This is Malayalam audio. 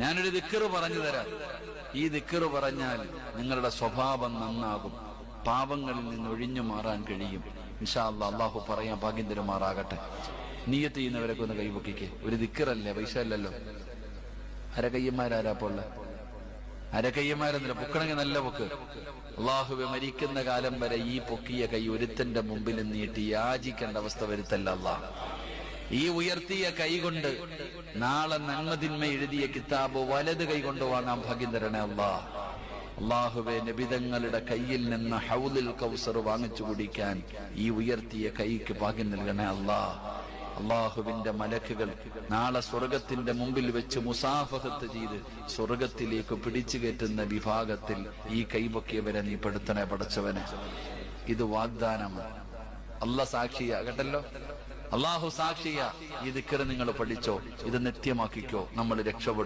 ഞാനൊരു ദിക്റ് പറഞ്ഞു തരാം. ഈ ദിക്റ് പറഞ്ഞാൽ നിങ്ങളുടെ സ്വഭാവം നന്നാകും, പാപങ്ങളിൽ നിന്ന് ഒഴിഞ്ഞു മാറാൻ കഴിയും. ഇൻഷാ അല്ലാഹ് അല്ലാഹു പറയാൻ ഭാഗ്യം തരുമാറാകട്ടെ. നിയ്യത്ത് ചെയ്യുന്നവരൊക്കെ ഒന്ന് കൈപൊക്കിക്കേ. ഒരു ദിക്റല്ലേ, പൈസ അല്ലല്ലോ. അരകയ്യന്മാരാരാപ്പോള്ള അരകയ്യന്മാരെന്നില്ല, പൊക്കണമെങ്കിൽ നല്ല പൊക്ക്. അള്ളാഹുവെ, മരിക്കുന്ന കാലം വരെ ഈ പൊക്കിയ കൈ ഒരുത്തന്റെ മുമ്പിൽ നീട്ടി യാചിക്കേണ്ട അവസ്ഥ വരുത്തല്ല അല്ലാഹ്. ഈ ഉയർത്തിയ കൈ കൊണ്ട് നാളെ നന്മതിന്മ എഴുതിയ കിതാബ് വലത് കൈ കൊണ്ട് വാങ്ങാൻ ഭാഗ്യം തരണേ അല്ലാഹ്. അള്ളാഹുവെ, നബിതങ്ങളുടെ കയ്യിൽ നിന്ന് ഹൗലുൽ കൗസർ വാങ്ങിച്ചു കുടിക്കാൻ ഈ ഉയർത്തിയ കൈക്ക് ഭാഗ്യം നൽകണേ അല്ലാഹ്. അള്ളാഹുവിന്റെ മലക്കുകൾ നാളെ സ്വർഗത്തിന്റെ മുമ്പിൽ വെച്ച് മുസാഫഹത്ത് ചെയ്ത് സ്വർഗത്തിലേക്ക് പിടിച്ചു കയറ്റുന്ന വിഭാഗത്തിൽ ഈ കൈപൊക്കിയവരെ നീ പെടുത്തണേ പടച്ചവനെ. ഇത് വാഗ്ദാനമാണ്. അല്ലാഹ് സാക്ഷിയാ കേട്ടല്ലോ. അള്ളാഹു സാക്ഷിയാ. ഈ ദിക്ർ നിങ്ങൾ പഠിച്ചോ, ഇത് നിത്യമാക്കിക്കോ, നമ്മൾ രക്ഷപ്പെടും.